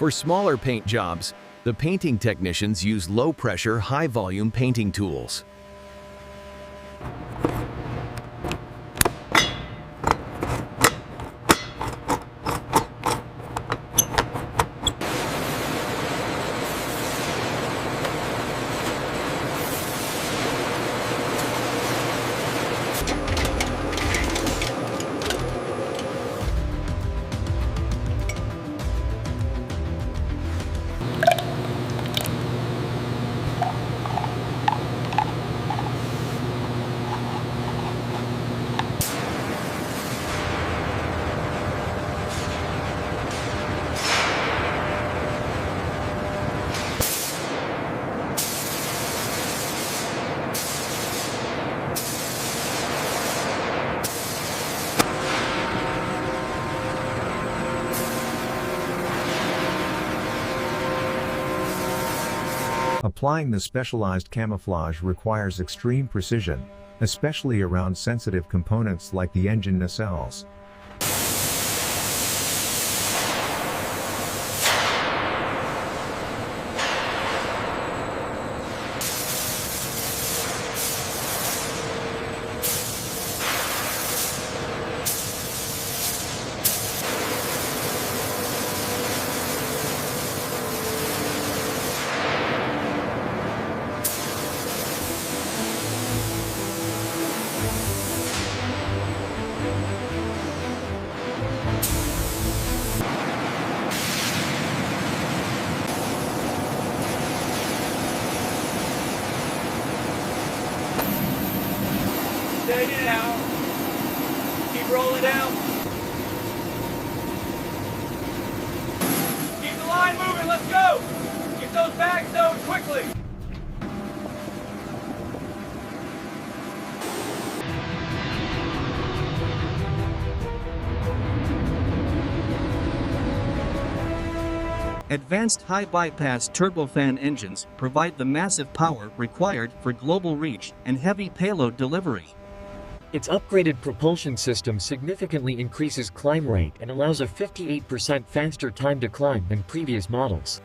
For smaller paint jobs, the painting technicians use low-pressure, high-volume painting tools. Applying the specialized camouflage requires extreme precision, especially around sensitive components like the engine nacelles. Steady it out. Keep rolling down. Keep the line moving. Let's go. Get those bags stowed quickly. Advanced high-bypass turbofan engines provide the massive power required for global reach and heavy payload delivery. Its upgraded propulsion system significantly increases climb rate and allows a 58% faster time to climb than previous models.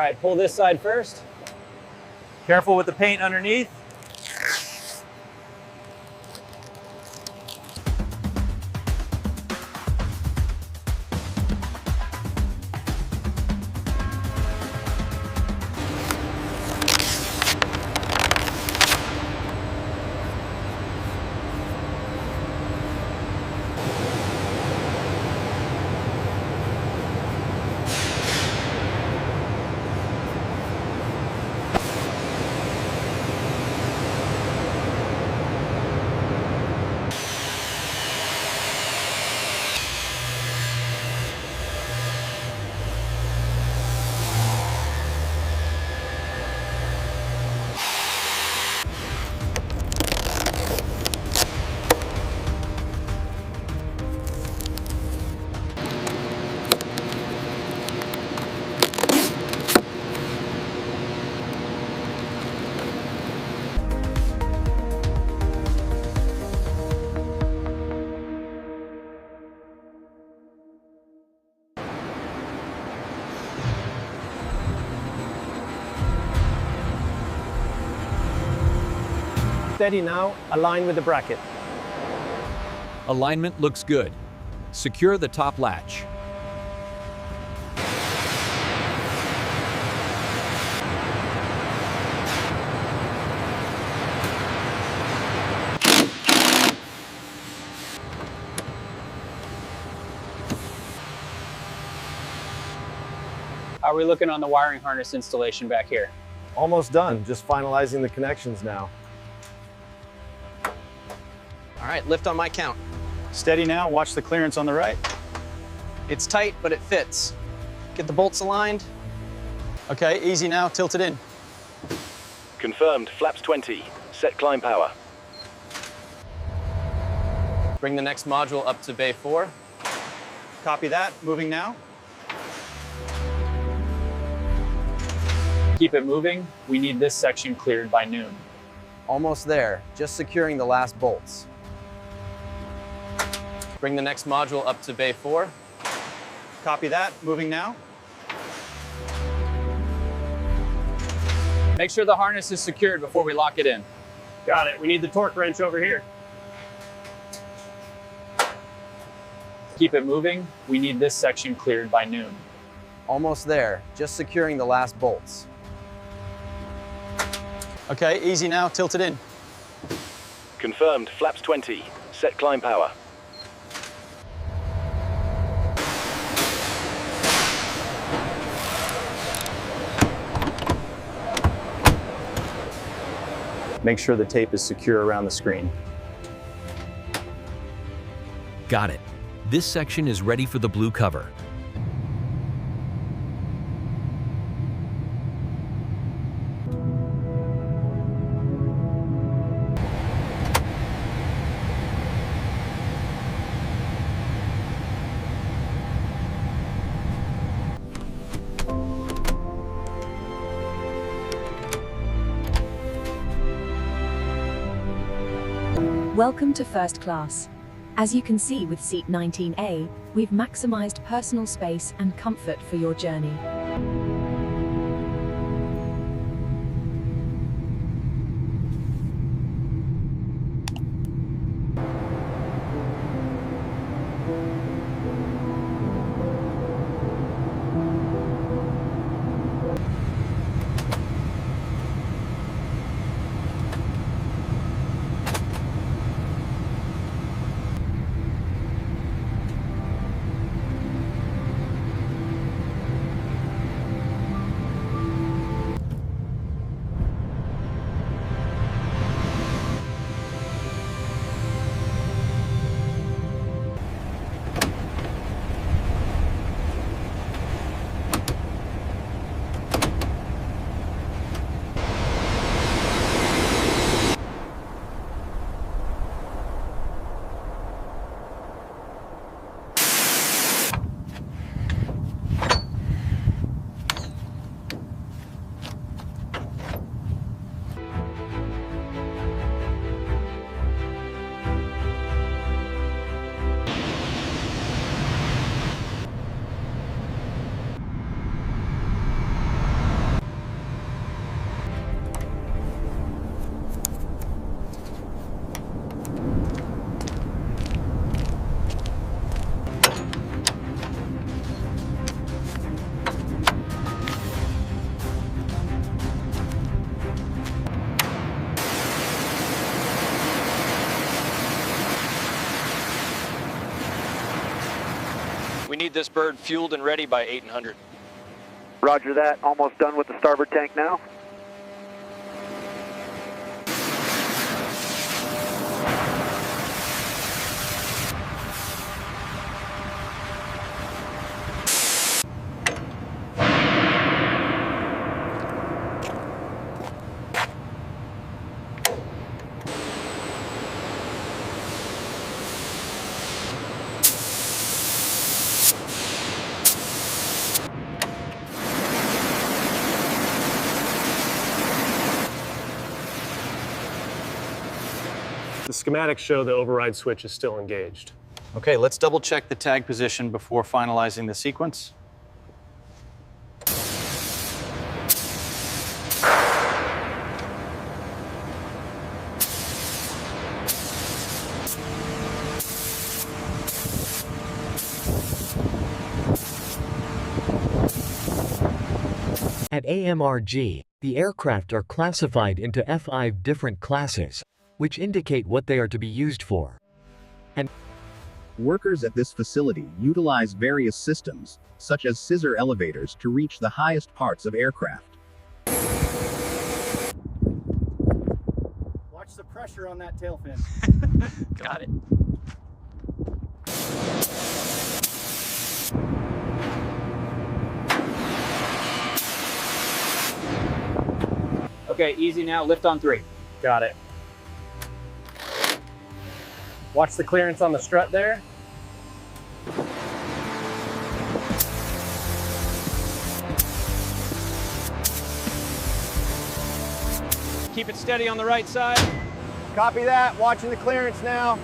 right, pull this side first. Careful with the paint underneath. Steady now, align with the bracket. Alignment looks good. Secure the top latch. How are we looking on the wiring harness installation back here? Almost done, just finalizing the connections now. All right, lift on my count. Steady now, watch the clearance on the right. It's tight, but it fits. Get the bolts aligned. Okay, easy now, tilt it in. Confirmed, flaps 20. Set climb power. Bring the next module up to bay 4. Copy that, moving now. Keep it moving. We need this section cleared by noon. Almost there, just securing the last bolts. Bring the next module up to bay 4. Copy that, moving now. Make sure the harness is secured before we lock it in. Got it, we need the torque wrench over here. Keep it moving. We need this section cleared by noon. Almost there, just securing the last bolts. Okay, easy now, tilt it in. Confirmed, flaps 20. Set climb power. Make sure the tape is secure around the screen. Got it. This section is ready for the blue cover. Welcome to first class. As you can see with seat 19A, we've maximized personal space and comfort for your journey. need this bird fueled and ready by 800. Roger that. Almost done with the starboard tank now. The schematics show the override switch is still engaged. Okay, let's double check the tag position before finalizing the sequence. At AMRG, the aircraft are classified into F5 different classes, which indicate what they are to be used for. And workers at this facility utilize various systems, such as scissor elevators, to reach the highest parts of aircraft. Watch the pressure on that tail fin. Got it. Okay, easy now. Lift on 3. Got it. Watch the clearance on the strut there. Keep it steady on the right side. Copy that. Watching the clearance now.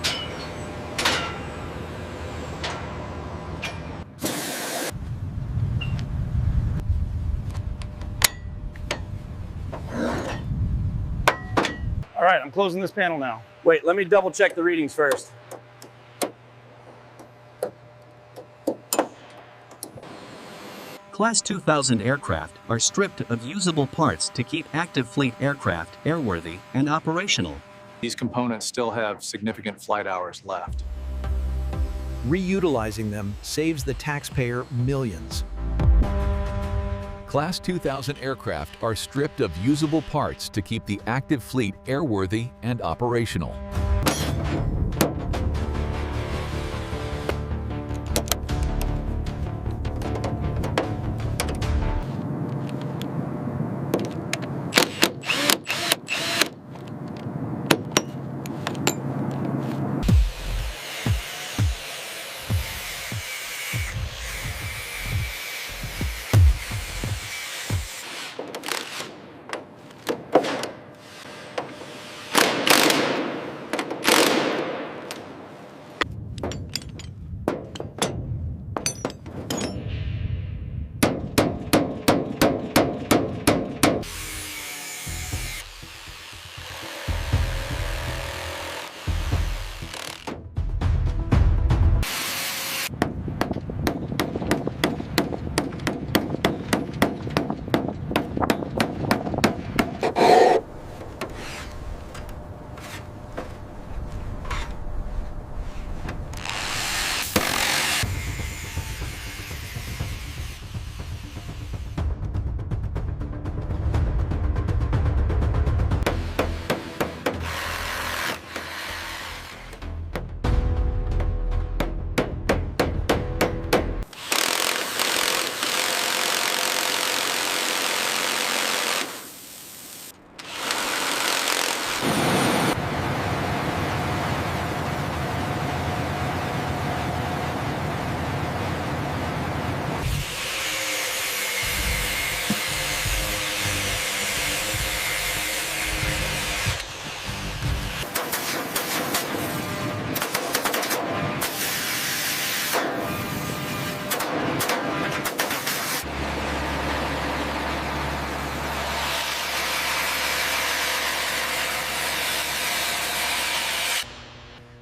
All right, I'm closing this panel now. Wait, let me double check the readings first. Class 2000 aircraft are stripped of usable parts to keep active fleet aircraft airworthy and operational. These components still have significant flight hours left. Reutilizing them saves the taxpayer millions. Class 2000 aircraft are stripped of usable parts to keep the active fleet airworthy and operational.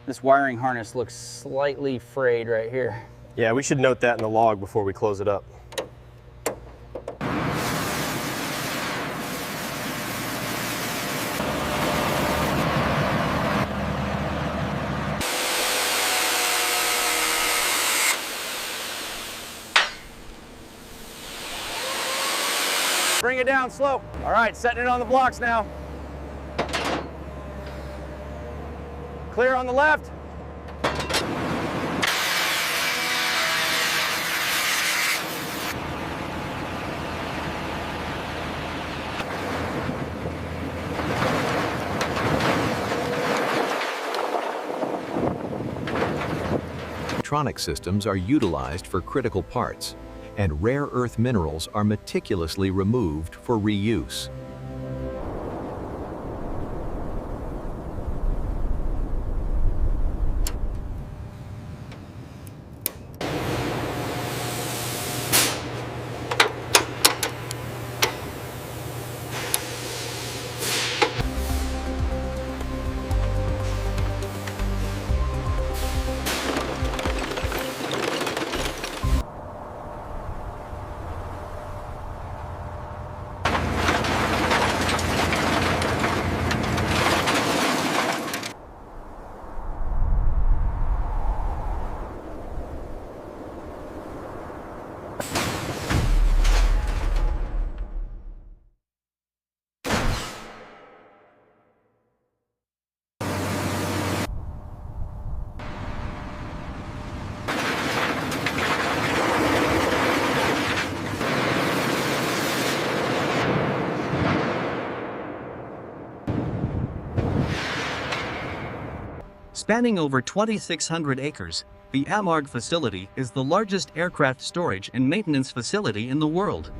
This wiring harness looks slightly frayed right here. Yeah, we should note that in the log before we close it up. bring it down slow. All right, setting it on the blocks now. Clear on the left. Electronic systems are utilized for critical parts, and rare earth minerals are meticulously removed for reuse. Spanning over 2,600 acres, the AMARG facility is the largest aircraft storage and maintenance facility in the world.